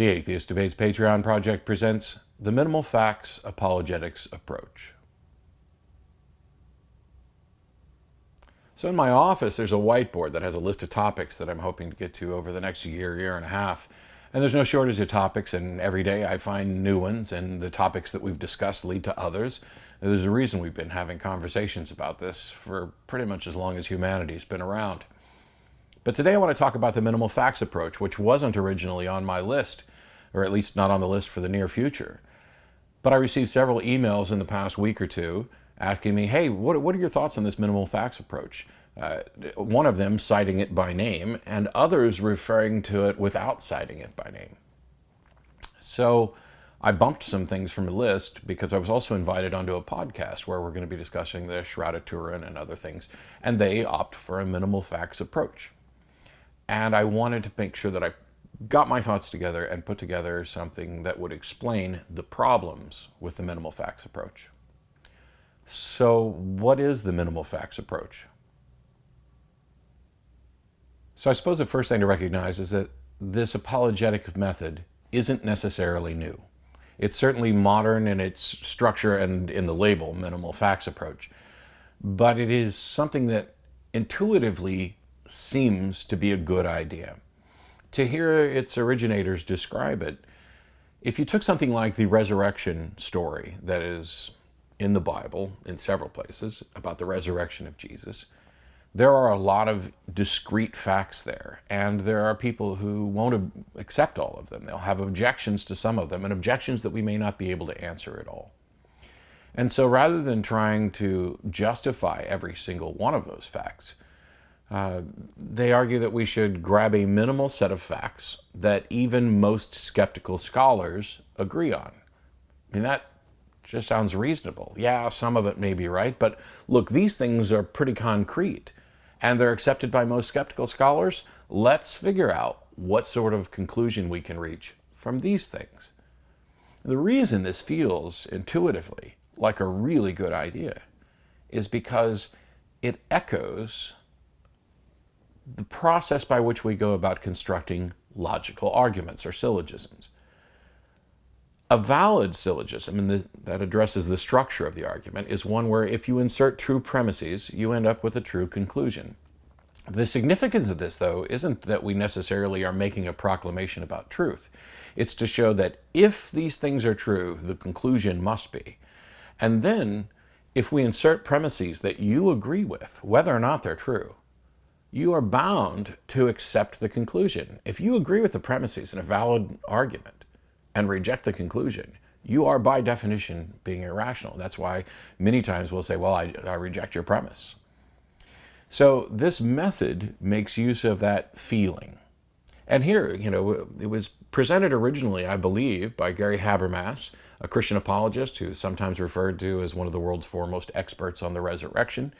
The Atheist Debates Patreon project presents the Minimal Facts Apologetics Approach. So in my office, there's a whiteboard that has a list of topics that I'm hoping to get to over the next year and a half. And there's no shortage of topics, and every day I find new ones, and the topics that we've discussed lead to others. There's a reason we've been having conversations about this for pretty much as long as humanity's been around. But today I want to talk about the minimal facts approach, which wasn't originally on my list, or at least not on the list for the near future. But I received several emails in the past week or two asking me, hey, what are your thoughts on this minimal facts approach? One of them citing it by name, and others referring to it without citing it by name. So I bumped some things from the list because I was also invited onto a podcast where we're going to be discussing the Shroud of Turin and other things, and they opt for a minimal facts approach. And I wanted to make sure that I got my thoughts together and put together something that would explain the problems with the minimal facts approach. So what is the minimal facts approach? So I suppose the first thing to recognize is that this apologetic method isn't necessarily new. It's certainly modern in its structure and in the label, minimal facts approach. But it is something that intuitively seems to be a good idea. To hear its originators describe it, if you took something like the resurrection story that is in the Bible, in several places, about the resurrection of Jesus, there are a lot of discrete facts there, and there are people who won't accept all of them. They'll have objections to some of them, and objections that we may not be able to answer at all. And so rather than trying to justify every single one of those facts, they argue that we should grab a minimal set of facts that even most skeptical scholars agree on. I mean, that just sounds reasonable. Yeah, some of it may be right, but look, these things are pretty concrete, and they're accepted by most skeptical scholars. Let's figure out what sort of conclusion we can reach from these things. The reason this feels intuitively like a really good idea is because it echoes the process by which we go about constructing logical arguments or syllogisms. A valid syllogism, that addresses the structure of the argument, is one where if you insert true premises, you end up with a true conclusion. The significance of this, though, isn't that we necessarily are making a proclamation about truth. It's to show that if these things are true, the conclusion must be. And then, if we insert premises that you agree with, whether or not they're true, you are bound to accept the conclusion. If you agree with the premises in a valid argument and reject the conclusion, you are by definition being irrational. That's why many times we'll say, well, I reject your premise. So this method makes use of that feeling. And here, it was presented originally, I believe, by Gary Habermas, a Christian apologist who is sometimes referred to as one of the world's foremost experts on the resurrection.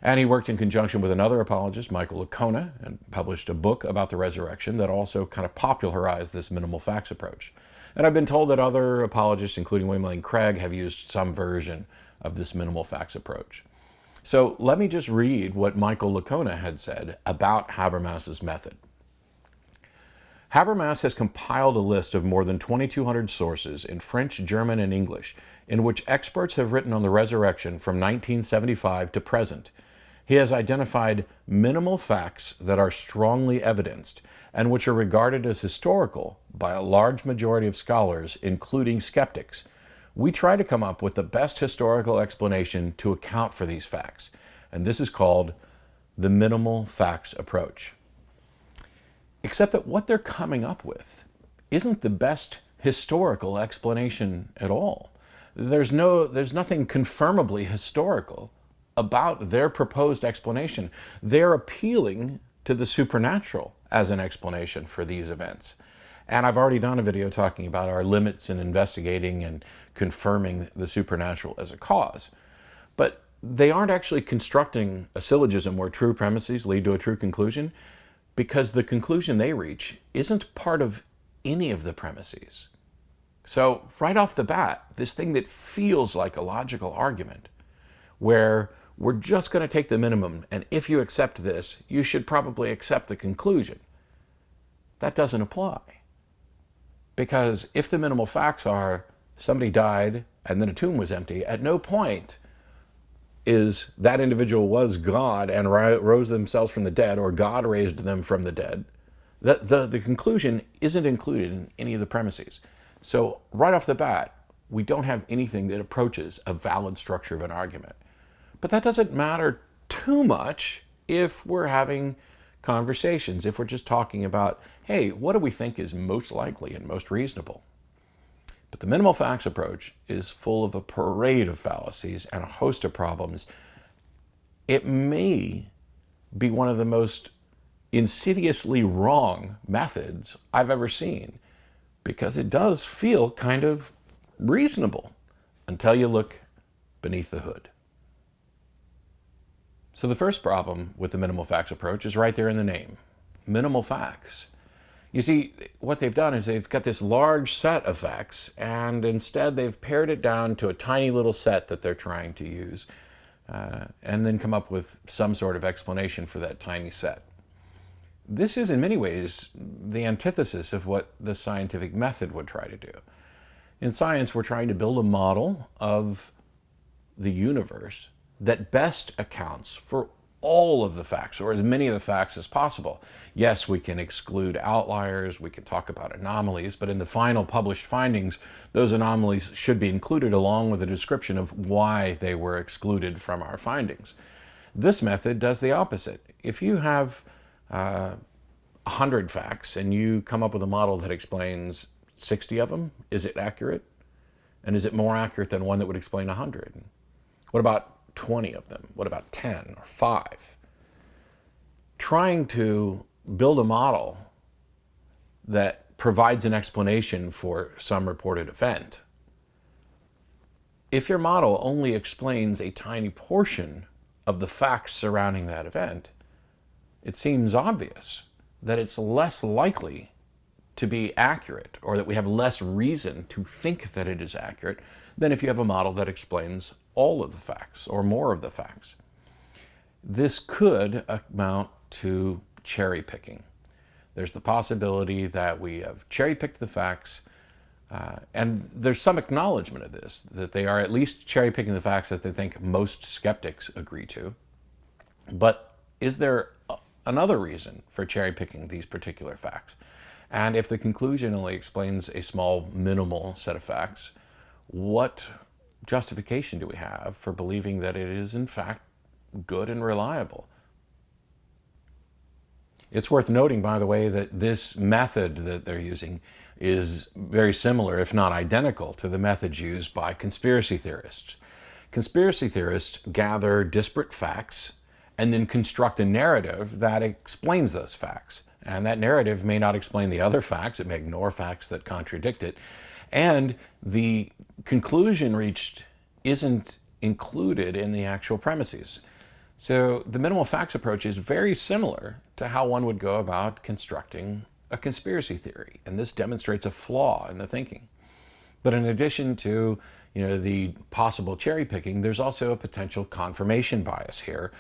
And he worked in conjunction with another apologist, Michael Licona, and published a book about the resurrection that also kind of popularized this minimal facts approach. And I've been told that other apologists, including William Lane Craig, have used some version of this minimal facts approach. So let me just read what Michael Licona had said about Habermas's method. Habermas has compiled a list of more than 2,200 sources in French, German, and English in which experts have written on the resurrection from 1975 to present. He has identified minimal facts that are strongly evidenced and which are regarded as historical by a large majority of scholars, including skeptics. We try to come up with the best historical explanation to account for these facts, and this is called the minimal facts approach. Except that what they're coming up with isn't the best historical explanation at all. There's nothing confirmably historical about their proposed explanation. They're appealing to the supernatural as an explanation for these events. And I've already done a video talking about our limits in investigating and confirming the supernatural as a cause. But they aren't actually constructing a syllogism where true premises lead to a true conclusion, because the conclusion they reach isn't part of any of the premises. So right off the bat, this thing that feels like a logical argument, where we're just going to take the minimum, and if you accept this, you should probably accept the conclusion, that doesn't apply. Because if the minimal facts are somebody died and then a tomb was empty, at no point is that individual was God and rose themselves from the dead, or God raised them from the dead. The conclusion isn't included in any of the premises. So right off the bat, we don't have anything that approaches a valid structure of an argument. But that doesn't matter too much if we're having conversations, if we're just talking about, hey, what do we think is most likely and most reasonable? But the minimal facts approach is full of a parade of fallacies and a host of problems. It may be one of the most insidiously wrong methods I've ever seen, because it does feel kind of reasonable until you look beneath the hood. So the first problem with the minimal facts approach is right there in the name, minimal facts. You see, what they've done is they've got this large set of facts, and instead they've pared it down to a tiny little set that they're trying to use, and then come up with some sort of explanation for that tiny set. This is in many ways the antithesis of what the scientific method would try to do. In science, we're trying to build a model of the universe that best accounts for all of the facts, or as many of the facts as possible. Yes, we can exclude outliers, we can talk about anomalies, but in the final published findings, those anomalies should be included along with a description of why they were excluded from our findings. This method does the opposite. If you have 100 facts and you come up with a model that explains 60 of them, is it accurate? And is it more accurate than one that would explain 100? What about 20 of them? What about 10 or 5? Trying to build a model that provides an explanation for some reported event, if your model only explains a tiny portion of the facts surrounding that event, it seems obvious that it's less likely to be accurate, or that we have less reason to think that it is accurate than if you have a model that explains all of the facts or more of the facts. This could amount to cherry picking. There's the possibility that we have cherry picked the facts, and there's some acknowledgement of this, that they are at least cherry picking the facts that they think most skeptics agree to. But is there another reason for cherry picking these particular facts? And if the conclusion only explains a small, minimal set of facts, what justification do we have for believing that it is in fact good and reliable? It's worth noting, by the way, that this method that they're using is very similar, if not identical, to the methods used by conspiracy theorists. Conspiracy theorists gather disparate facts and then construct a narrative that explains those facts. And that narrative may not explain the other facts, it may ignore facts that contradict it. And the conclusion reached isn't included in the actual premises. So the minimal facts approach is very similar to how one would go about constructing a conspiracy theory. And this demonstrates a flaw in the thinking. But in addition to the possible cherry picking, there's also a potential confirmation bias here,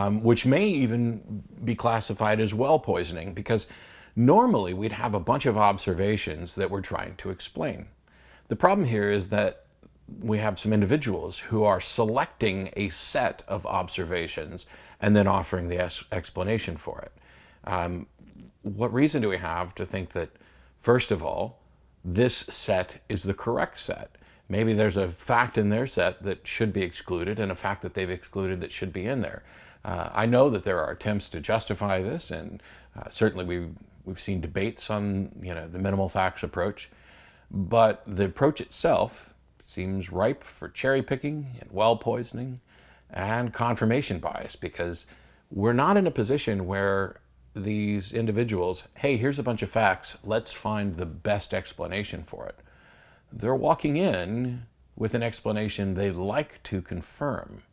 which may even be classified as well poisoning, because normally we'd have a bunch of observations that we're trying to explain. The problem here is that we have some individuals who are selecting a set of observations and then offering the explanation for it. What reason do we have to think that, first of all, this set is the correct set? Maybe there's a fact in their set that should be excluded and a fact that they've excluded that should be in there. I know that there are attempts to justify this, and certainly we've seen debates on the minimal facts approach, but the approach itself seems ripe for cherry picking and well poisoning and confirmation bias, because we're not in a position where these individuals, hey, here's a bunch of facts, let's find the best explanation for it. They're walking in with an explanation they'd like to confirm.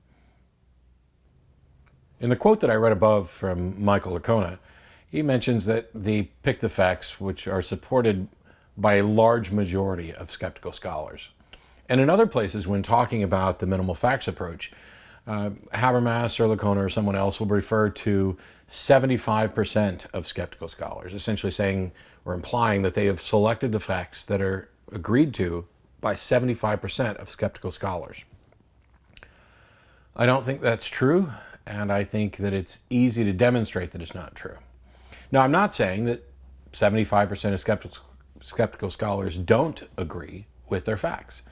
In the quote that I read above from Michael Licona, he mentions that they pick the facts which are supported by a large majority of skeptical scholars. And in other places, when talking about the minimal facts approach, Habermas or Licona or someone else will refer to 75% of skeptical scholars, essentially saying or implying that they have selected the facts that are agreed to by 75% of skeptical scholars. I don't think that's true, and I think that it's easy to demonstrate that it's not true. Now, I'm not saying that 75% of skeptical scholars don't agree with their facts.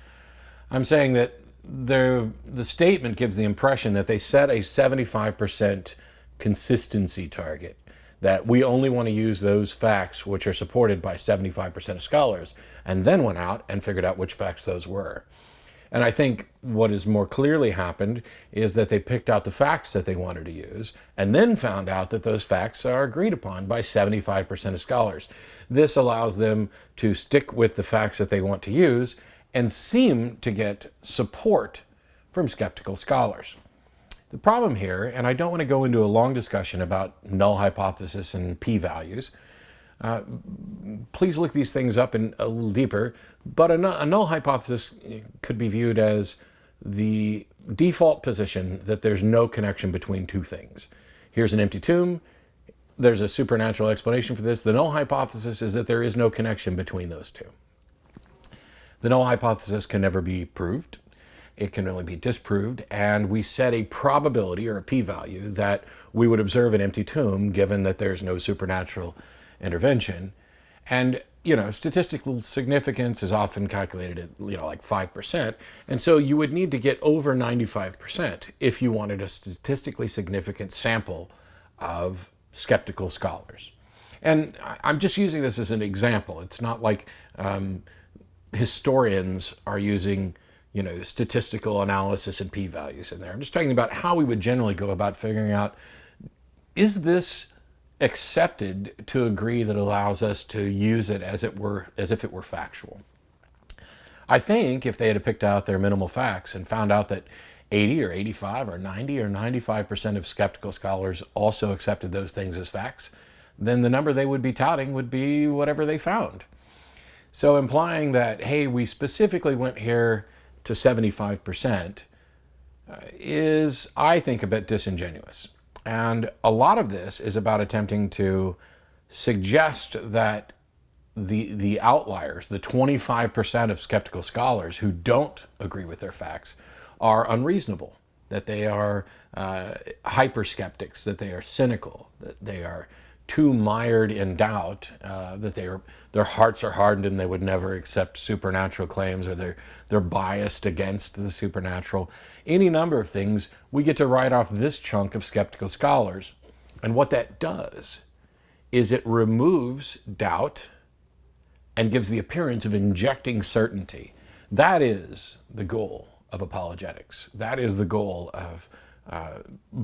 I'm saying that the statement gives the impression that they set a 75% consistency target, that we only want to use those facts which are supported by 75% of scholars, and then went out and figured out which facts those were. And I think what has more clearly happened is that they picked out the facts that they wanted to use and then found out that those facts are agreed upon by 75% of scholars. This allows them to stick with the facts that they want to use and seem to get support from skeptical scholars. The problem here, and I don't want to go into a long discussion about null hypothesis and p-values, please look these things up in a little deeper, but a null hypothesis could be viewed as the default position that there's no connection between two things. Here's an empty tomb. There's a supernatural explanation for this. The null hypothesis is that there is no connection between those two. The null hypothesis can never be proved. It can only be disproved, and we set a probability or a p-value that we would observe an empty tomb given that there's no supernatural intervention. And, statistical significance is often calculated at, like 5%. And so you would need to get over 95% if you wanted a statistically significant sample of skeptical scholars. And I'm just using this as an example. It's not like historians are using statistical analysis and p-values in there. I'm just talking about how we would generally go about figuring out, is this accepted to a degree that allows us to use it as if it were factual? I think if they had picked out their minimal facts and found out that 80 or 85 or 90 or 95% of skeptical scholars also accepted those things as facts, then the number they would be touting would be whatever they found. So implying that, hey, we specifically went here to 75% is, I think, a bit disingenuous. And a lot of this is about attempting to suggest that the outliers, the 25% of skeptical scholars who don't agree with their facts, are unreasonable, that they are hyper-skeptics, that they are cynical, that they are too mired in doubt, that their hearts are hardened and they would never accept supernatural claims, or they're biased against the supernatural. Any number of things, we get to write off this chunk of skeptical scholars. And what that does is it removes doubt and gives the appearance of injecting certainty. That is the goal of apologetics. That is the goal of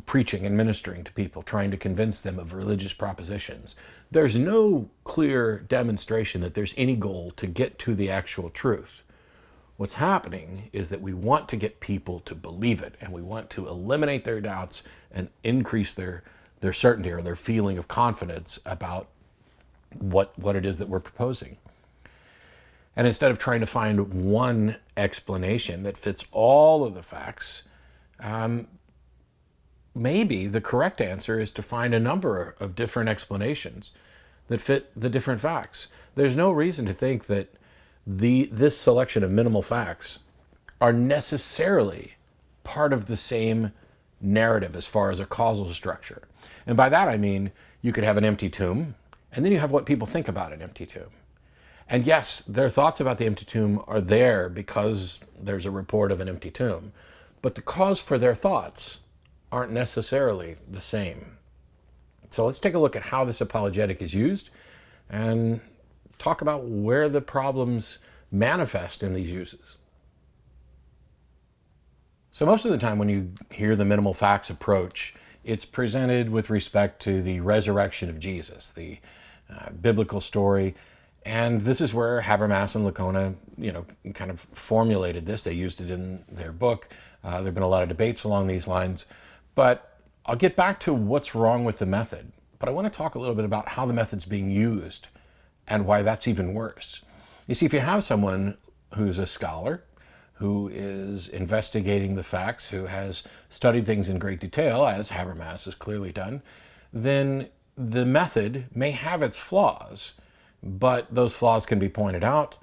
preaching and ministering to people, trying to convince them of religious propositions. There's no clear demonstration that there's any goal to get to the actual truth. What's happening is that we want to get people to believe it, and we want to eliminate their doubts and increase their certainty or their feeling of confidence about what it is that we're proposing. And instead of trying to find one explanation that fits all of the facts, maybe the correct answer is to find a number of different explanations that fit the different facts. There's no reason to think that this selection of minimal facts are necessarily part of the same narrative as far as a causal structure. And by that I mean you could have an empty tomb, and then you have what people think about an empty tomb. And yes, their thoughts about the empty tomb are there because there's a report of an empty tomb, but the cause for their thoughts aren't necessarily the same. So let's take a look at how this apologetic is used and talk about where the problems manifest in these uses. So most of the time when you hear the minimal facts approach, it's presented with respect to the resurrection of Jesus, the biblical story. And this is where Habermas and Lacona, kind of formulated this. They used it in their book. There have been a lot of debates along these lines. But I'll get back to what's wrong with the method. But I want to talk a little bit about how the method's being used and why that's even worse. You see, if you have someone who's a scholar, who is investigating the facts, who has studied things in great detail, as Habermas has clearly done, then the method may have its flaws, but those flaws can be pointed out,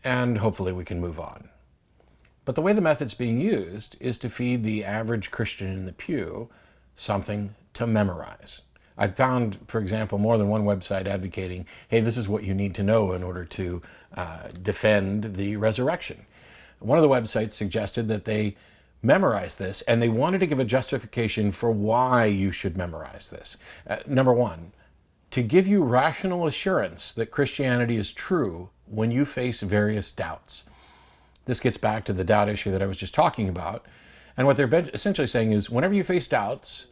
and hopefully we can move on. But the way the method's being used is to feed the average Christian in the pew something to memorize. I've found, for example, more than one website advocating, hey, this is what you need to know in order to defend the resurrection. One of the websites suggested that they memorize this, and they wanted to give a justification for why you should memorize this. Number one, to give you rational assurance that Christianity is true when you face various doubts. This gets back to the doubt issue that I was just talking about. And what they're essentially saying is, whenever you face doubts,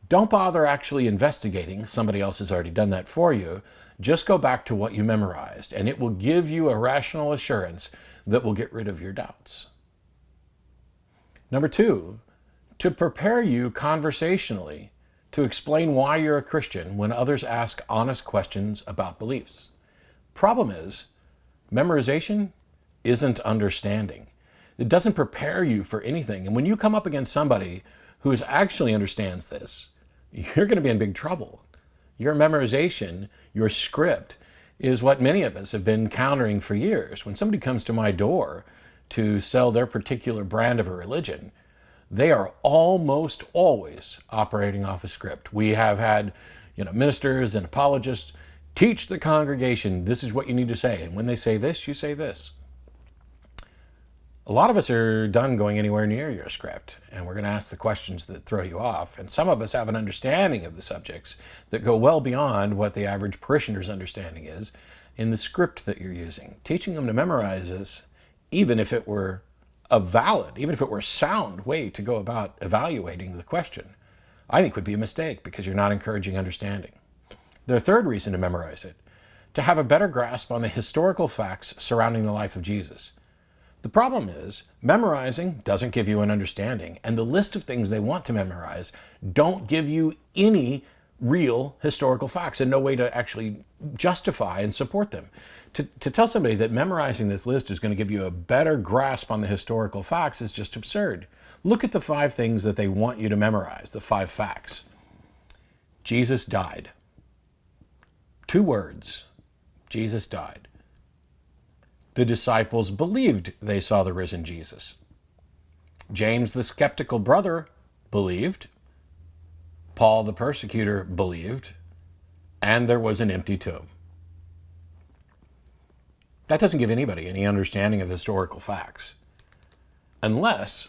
don't bother actually investigating. Somebody else has already done that for you. Just go back to what you memorized, and it will give you a rational assurance that will get rid of your doubts. Number two, to prepare you conversationally to explain why you're a Christian when others ask honest questions about beliefs. Problem is, memorization isn't understanding. It doesn't prepare you for anything. And when you come up against somebody who actually understands this, you're going to be in big trouble. Your memorization, your script, is what many of us have been countering for years. When somebody comes to my door to sell their particular brand of a religion, they are almost always operating off a script. We have had, ministers and apologists teach the congregation, this is what you need to say. And when they say this, you say this. A lot of us are done going anywhere near your script, and we're going to ask the questions that throw you off. And some of us have an understanding of the subjects that go well beyond what the average parishioner's understanding is in the script that you're using. Teaching them to memorize this, even if it were even if it were a sound way to go about evaluating the question, I think would be a mistake because you're not encouraging understanding. The third reason to memorize it, to have a better grasp on the historical facts surrounding the life of Jesus. The problem is, memorizing doesn't give you an understanding, and the list of things they want to memorize don't give you any real historical facts and no way to actually justify and support them. To tell somebody that memorizing this list is going to give you a better grasp on the historical facts is just absurd. Look at the 5 things that they want you to memorize, the 5 facts. Jesus died. 2 words. Jesus died. The disciples believed they saw the risen Jesus. James, the skeptical brother, believed. Paul, the persecutor, believed. And there was an empty tomb. That doesn't give anybody any understanding of the historical facts, unless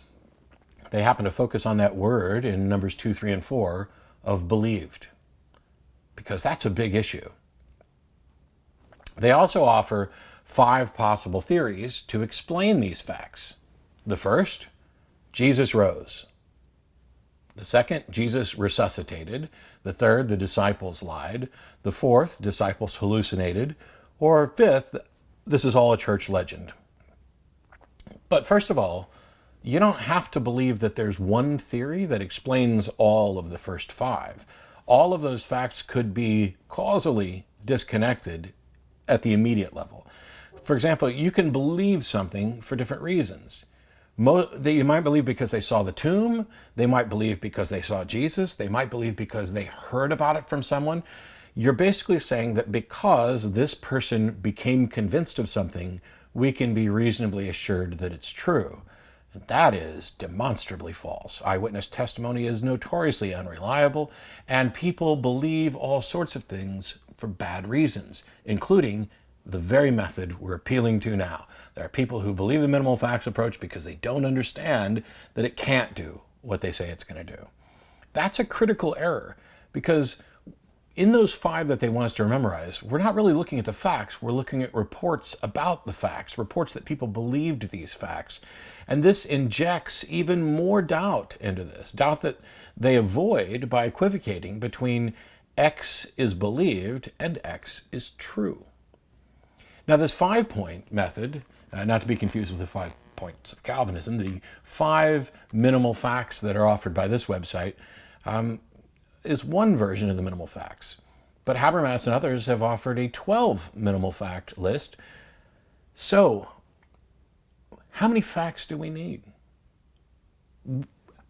they happen to focus on that word in Numbers 2, 3, and 4 of believed, because that's a big issue. They also offer 5 possible theories to explain these facts. The first, Jesus rose. The second, Jesus resuscitated. The third, the disciples lied. The fourth, disciples hallucinated. Or fifth, this is all a church legend. But first of all, you don't have to believe that there's one theory that explains all of the first 5. All of those facts could be causally disconnected at the immediate level. For example, you can believe something for different reasons. You might believe because they saw the tomb. They might believe because they saw Jesus. They might believe because they heard about it from someone. You're basically saying that because this person became convinced of something, we can be reasonably assured that it's true. And that is demonstrably false. Eyewitness testimony is notoriously unreliable, and people believe all sorts of things for bad reasons, including the very method we're appealing to now. There are people who believe the minimal facts approach because they don't understand that it can't do what they say it's going to do. That's a critical error, because in those 5 that they want us to memorize, we're not really looking at the facts. We're looking at reports about the facts, reports that people believed these facts. And this injects even more doubt into this, doubt that they avoid by equivocating between X is believed and X is true. Now, this 5-point method, not to be confused with the 5 points of Calvinism, the 5 minimal facts that are offered by this website, is one version of the minimal facts. But Habermas and others have offered a 12 minimal fact list. So, how many facts do we need?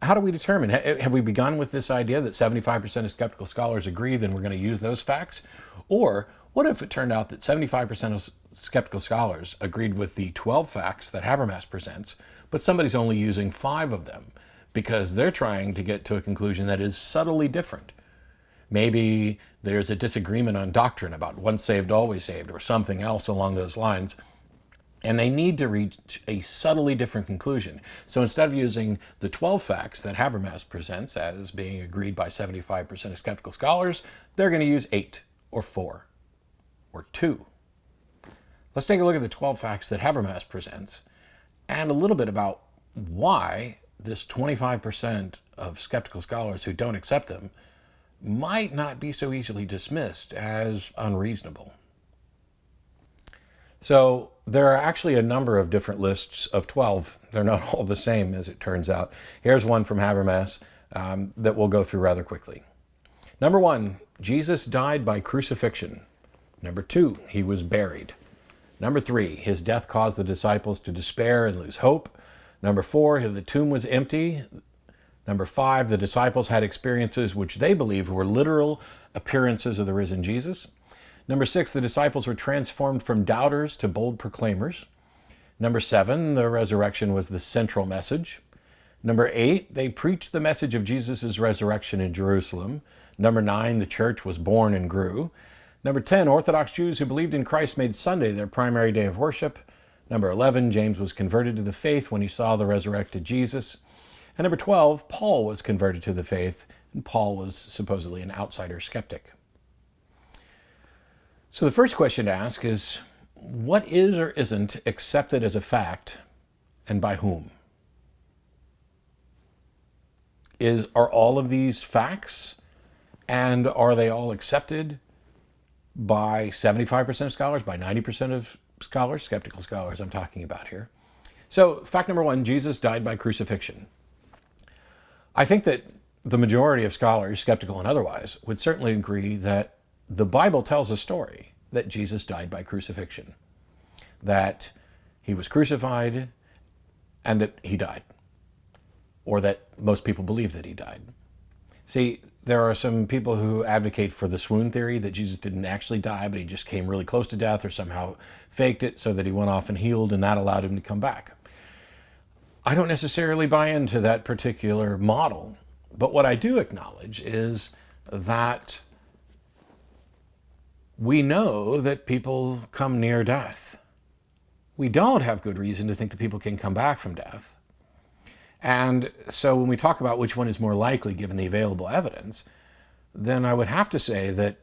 How do we determine? Have we begun with this idea that 75% of skeptical scholars agree, then we're going to use those facts? Or What if it turned out that 75% of skeptical scholars agreed with the 12 facts that Habermas presents, but somebody's only using 5 of them because they're trying to get to a conclusion that is subtly different? Maybe there's a disagreement on doctrine about once saved, always saved, or something else along those lines, and they need to reach a subtly different conclusion. So instead of using the 12 facts that Habermas presents as being agreed by 75% of skeptical scholars, they're going to use 8 or 4 or 2. Let's take a look at the 12 facts that Habermas presents and a little bit about why this 25% of skeptical scholars who don't accept them might not be so easily dismissed as unreasonable. So there are actually a number of different lists of 12. They're not all the same, as it turns out. Here's one from Habermas that we'll go through rather quickly. Number 1, Jesus died by crucifixion. Number 2, he was buried. Number 3, his death caused the disciples to despair and lose hope. Number 4, the tomb was empty. Number 5, the disciples had experiences which they believed were literal appearances of the risen Jesus. Number 6, the disciples were transformed from doubters to bold proclaimers. Number 7, the resurrection was the central message. Number 8, they preached the message of Jesus' resurrection in Jerusalem. Number 9, the church was born and grew. Number 10, Orthodox Jews who believed in Christ made Sunday their primary day of worship. Number 11, James was converted to the faith when he saw the resurrected Jesus. And number 12, Paul was converted to the faith, and Paul was supposedly an outsider skeptic. So the first question to ask is, what is or isn't accepted as a fact, and by whom? Are all of these facts, and are they all accepted by 75% of scholars, by 90% of scholars, skeptical scholars I'm talking about here? So fact number 1, Jesus died by crucifixion. I think that the majority of scholars, skeptical and otherwise, would certainly agree that the Bible tells a story that Jesus died by crucifixion, that he was crucified and that he died, or that most people believe that he died. See, there are some people who advocate for the swoon theory, that Jesus didn't actually die, but he just came really close to death or somehow faked it so that he went off and healed, and that allowed him to come back. I don't necessarily buy into that particular model, but what I do acknowledge is that we know that people come near death. We don't have good reason to think that people can come back from death. And so when we talk about which one is more likely given the available evidence, then I would have to say that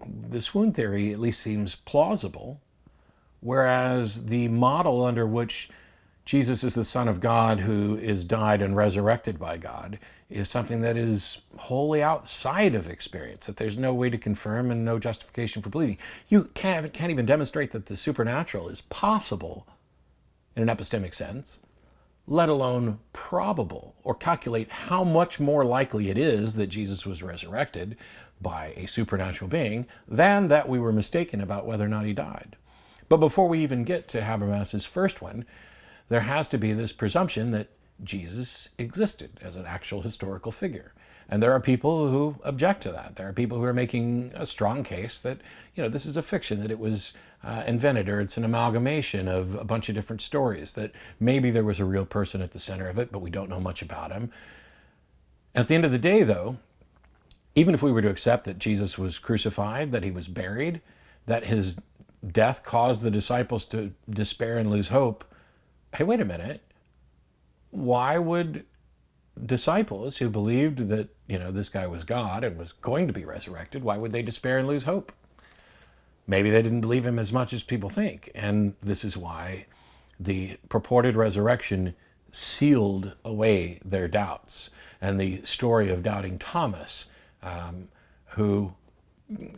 the swoon theory at least seems plausible, whereas the model under which Jesus is the Son of God who is died and resurrected by God is something that is wholly outside of experience, that there's no way to confirm and no justification for believing. You can't even demonstrate that the supernatural is possible in an epistemic sense, let alone probable, or calculate how much more likely it is that Jesus was resurrected by a supernatural being than that we were mistaken about whether or not he died. But before we even get to Habermas's first one, there has to be this presumption that Jesus existed as an actual historical figure. And there are people who object to that. There are people who are making a strong case that, this is a fiction, that it was invented, or it's an amalgamation of a bunch of different stories, that maybe there was a real person at the center of it, but we don't know much about him. At the end of the day, though, even if we were to accept that Jesus was crucified, that he was buried, that his death caused the disciples to despair and lose hope, hey, wait a minute. Why would disciples who believed that, this guy was God and was going to be resurrected, why would they despair and lose hope? Maybe they didn't believe him as much as people think. And this is why the purported resurrection sealed away their doubts. And the story of doubting Thomas, who,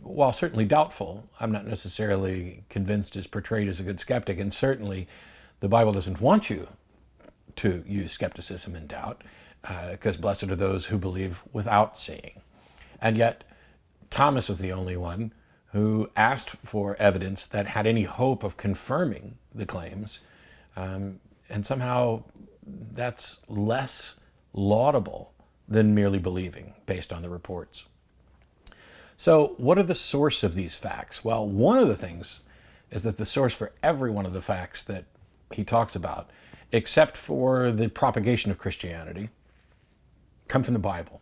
while certainly doubtful, I'm not necessarily convinced is portrayed as a good skeptic. And certainly the Bible doesn't want you to use skepticism and doubt, because blessed are those who believe without seeing. And yet Thomas is the only one who asked for evidence that had any hope of confirming the claims. And somehow that's less laudable than merely believing based on the reports. So what are the source of these facts? Well, one of the things is that the source for every one of the facts that he talks about, except for the propagation of Christianity, come from the Bible.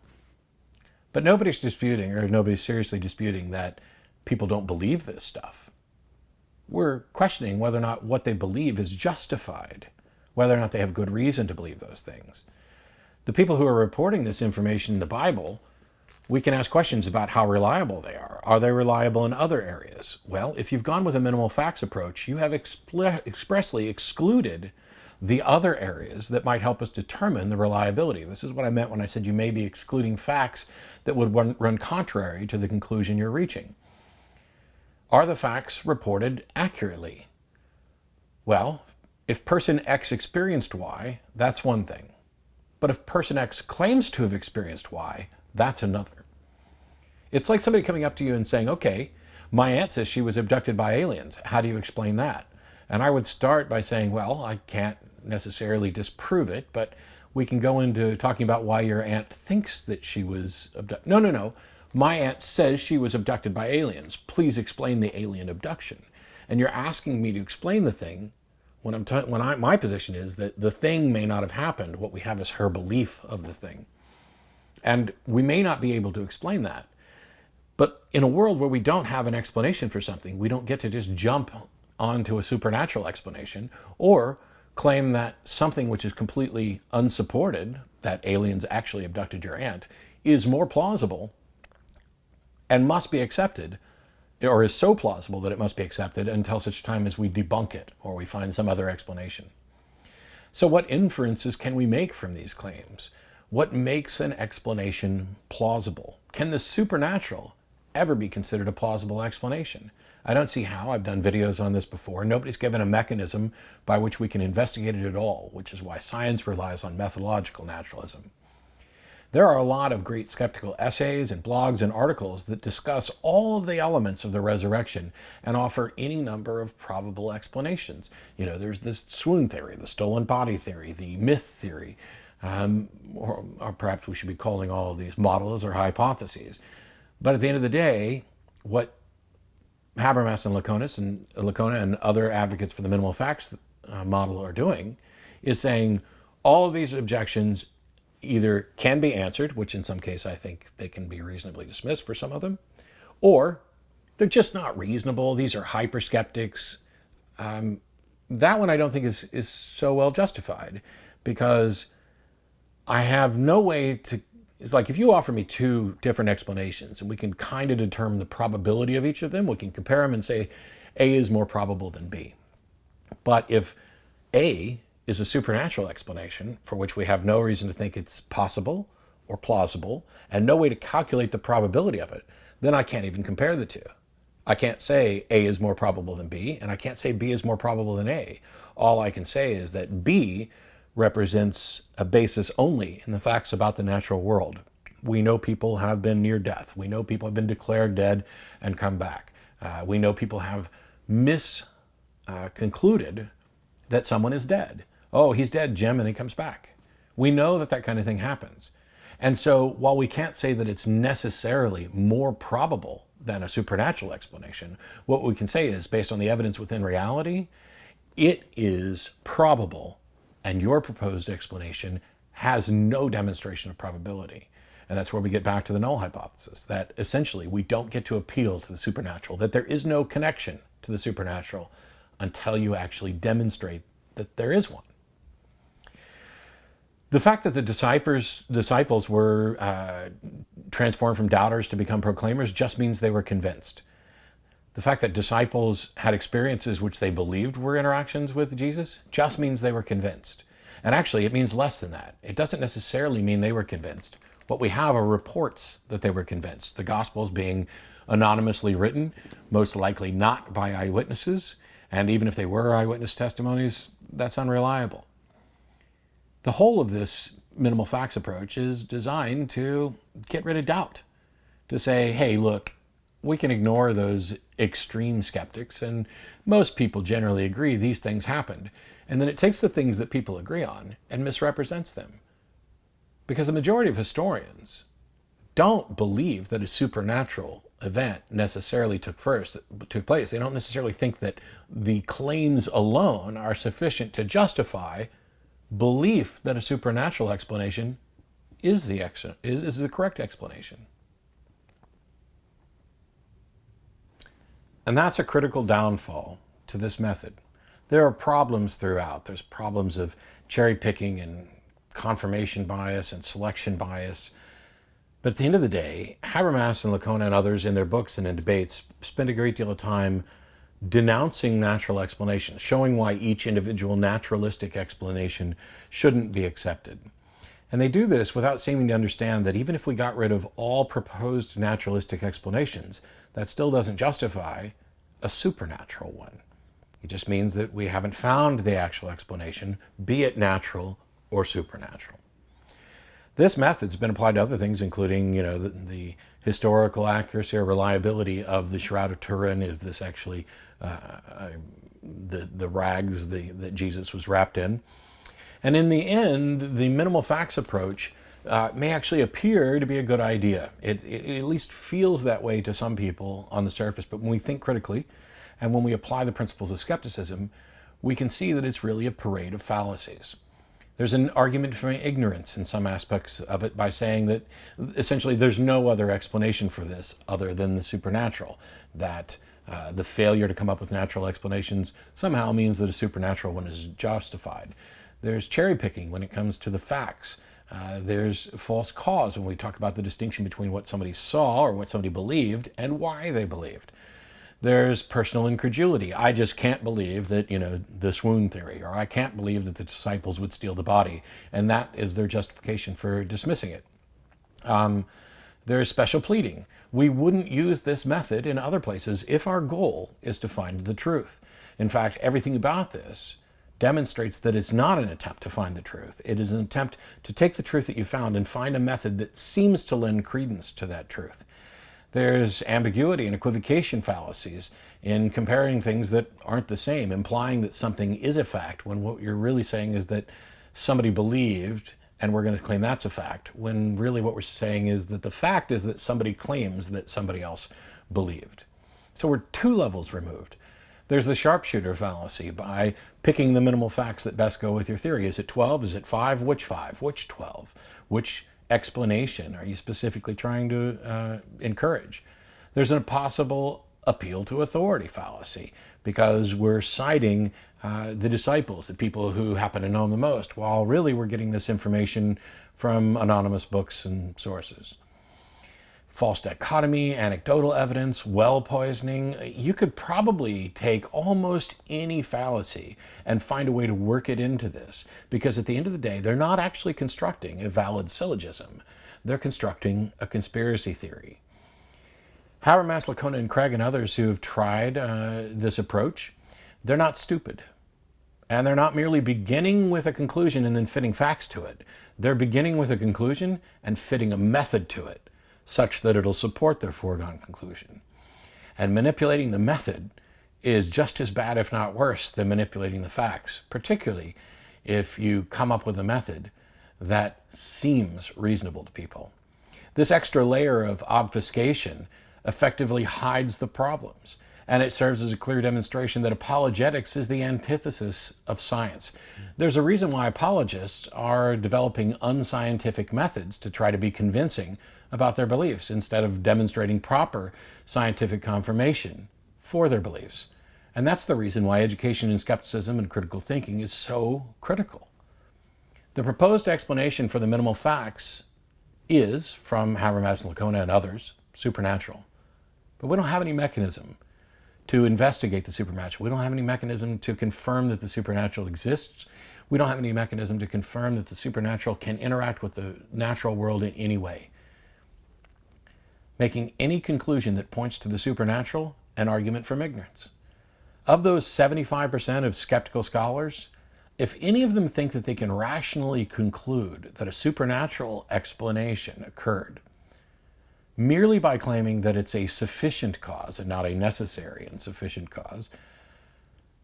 But nobody's disputing, or nobody's seriously disputing, that people don't believe this stuff. We're questioning whether or not what they believe is justified, whether or not they have good reason to believe those things. The people who are reporting this information in the Bible, we can ask questions about how reliable they are. Are they reliable in other areas? Well, if you've gone with a minimal facts approach, you have expressly excluded the other areas that might help us determine the reliability. This is what I meant when I said you may be excluding facts that would run contrary to the conclusion you're reaching. Are the facts reported accurately? Well, if person X experienced Y, that's one thing. But if person X claims to have experienced Y, that's another. It's like somebody coming up to you and saying, okay, my aunt says she was abducted by aliens. How do you explain that? And I would start by saying, well, I can't necessarily disprove it, but we can go into talking about why your aunt thinks that she was abducted. No. My aunt says she was abducted by aliens. Please explain the alien abduction. And you're asking me to explain the thing when my position is that the thing may not have happened. What we have is her belief of the thing. And we may not be able to explain that. But in a world where we don't have an explanation for something, we don't get to just jump onto a supernatural explanation or claim that something which is completely unsupported, that aliens actually abducted your aunt, is more plausible and must be accepted, or is so plausible that it must be accepted until such time as we debunk it or we find some other explanation. So what inferences can we make from these claims? What makes an explanation plausible? Can the supernatural ever be considered a plausible explanation? I don't see how. I've done videos on this before. Nobody's given a mechanism by which we can investigate it at all, which is why science relies on methodological naturalism. There are a lot of great skeptical essays and blogs and articles that discuss all of the elements of the resurrection and offer any number of probable explanations. There's this swoon theory, the stolen body theory, the myth theory, or perhaps we should be calling all of these models or hypotheses. But at the end of the day, what Habermas and Lacona and other advocates for the minimal facts model are doing is saying all of these objections either can be answered, which in some case I think they can be reasonably dismissed for some of them, or they're just not reasonable. These are hyper skeptics. That one I don't think is so well justified, because I have no way to. It's like if you offer me two different explanations and we can kind of determine the probability of each of them, we can compare them and say A is more probable than B. But if A is a supernatural explanation for which we have no reason to think it's possible or plausible and no way to calculate the probability of it, then I can't even compare the two. I can't say A is more probable than B, and I can't say B is more probable than A. All I can say is that B represents a basis only in the facts about the natural world. We know people have been near death. We know people have been declared dead and come back. We know people have concluded that someone is dead. Oh, he's dead, Jim, and he comes back. We know that that kind of thing happens. And so while we can't say that it's necessarily more probable than a supernatural explanation, what we can say is, based on the evidence within reality, it is probable, and your proposed explanation has no demonstration of probability. And that's where we get back to the null hypothesis, that essentially we don't get to appeal to the supernatural, that there is no connection to the supernatural until you actually demonstrate that there is one. The fact that the disciples were transformed from doubters to become proclaimers just means they were convinced. The fact that disciples had experiences which they believed were interactions with Jesus just means they were convinced. And actually, it means less than that. It doesn't necessarily mean they were convinced. What we have are reports that they were convinced. The Gospels being anonymously written, most likely not by eyewitnesses. And even if they were eyewitness testimonies, that's unreliable. The whole of this minimal facts approach is designed to get rid of doubt. To say, hey, look, we can ignore those extreme skeptics, and most people generally agree these things happened. And then it takes the things that people agree on and misrepresents them. Because the majority of historians don't believe that a supernatural event necessarily took place. They don't necessarily think that the claims alone are sufficient to justify belief that a supernatural explanation is the correct explanation. And that's a critical downfall to this method. There are problems throughout. There's problems of cherry picking and confirmation bias and selection bias. But at the end of the day, Habermas and Licona and others in their books and in debates spend a great deal of time denouncing natural explanations, showing why each individual naturalistic explanation shouldn't be accepted. And they do this without seeming to understand that even if we got rid of all proposed naturalistic explanations, that still doesn't justify a supernatural one. It just means that we haven't found the actual explanation, be it natural or supernatural. This method's been applied to other things, including, the historical accuracy or reliability of the Shroud of Turin. Is this actually the rags that Jesus was wrapped in? And in the end, the minimal facts approach may actually appear to be a good idea. It at least feels that way to some people on the surface, but when we think critically and when we apply the principles of skepticism, we can see that it's really a parade of fallacies. There's an argument for ignorance in some aspects of it by saying that essentially there's no other explanation for this other than the supernatural, that the failure to come up with natural explanations somehow means that a supernatural one is justified. There's cherry picking when it comes to the facts. There's false cause when we talk about the distinction between what somebody saw or what somebody believed and why they believed. There's personal incredulity. I just can't believe that, the swoon theory, or I can't believe that the disciples would steal the body. And that is their justification for dismissing it. There's special pleading. We wouldn't use this method in other places if our goal is to find the truth. In fact, everything about this demonstrates that it's not an attempt to find the truth. It is an attempt to take the truth that you found and find a method that seems to lend credence to that truth. There's ambiguity and equivocation fallacies in comparing things that aren't the same, implying that something is a fact when what you're really saying is that somebody believed and we're going to claim that's a fact, when really what we're saying is that the fact is that somebody claims that somebody else believed. So we're 2 levels removed. There's the sharpshooter fallacy by picking the minimal facts that best go with your theory. Is it 12? Is it 5? Which 5? Which 12? Which explanation are you specifically trying to encourage? There's a possible appeal to authority fallacy because we're citing the disciples, the people who happen to know the most, while really we're getting this information from anonymous books and sources. False dichotomy, anecdotal evidence, well poisoning. You could probably take almost any fallacy and find a way to work it into this, because at the end of the day, they're not actually constructing a valid syllogism. They're constructing a conspiracy theory. Habermas, Licona, and Craig and others who have tried this approach, they're not stupid. And they're not merely beginning with a conclusion and then fitting facts to it. They're beginning with a conclusion and fitting a method to it, such that it'll support their foregone conclusion. And manipulating the method is just as bad, if not worse, than manipulating the facts, particularly if you come up with a method that seems reasonable to people. This extra layer of obfuscation effectively hides the problems, and it serves as a clear demonstration that apologetics is the antithesis of science. There's a reason why apologists are developing unscientific methods to try to be convincing about their beliefs instead of demonstrating proper scientific confirmation for their beliefs. And that's the reason why education in skepticism and critical thinking is so critical. The proposed explanation for the minimal facts is, from Habermas and Licona and others, supernatural. But we don't have any mechanism to investigate the supernatural. We don't have any mechanism to confirm that the supernatural exists. We don't have any mechanism to confirm that the supernatural can interact with the natural world in any way. Making any conclusion that points to the supernatural an argument from ignorance. Of those 75% of skeptical scholars, if any of them think that they can rationally conclude that a supernatural explanation occurred, merely by claiming that it's a sufficient cause and not a necessary and sufficient cause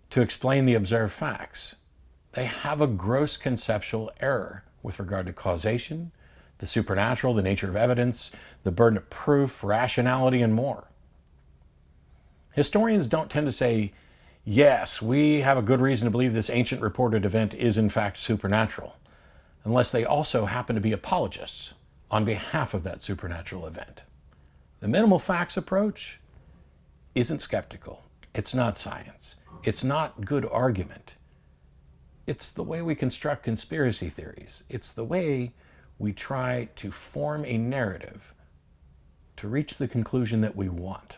to explain the observed facts, they have a gross conceptual error with regard to causation, the supernatural, the nature of evidence, the burden of proof, rationality, and more. Historians don't tend to say, yes, we have a good reason to believe this ancient reported event is in fact supernatural, unless they also happen to be apologists on behalf of that supernatural event. The minimal facts approach isn't skeptical. It's not science. It's not good argument. It's the way we construct conspiracy theories. It's the way we try to form a narrative to reach the conclusion that we want.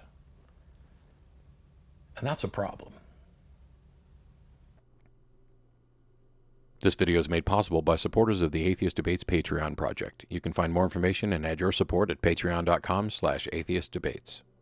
And that's a problem. This video is made possible by supporters of the Atheist Debates Patreon project. You can find more information and add your support at patreon.com/atheistdebates.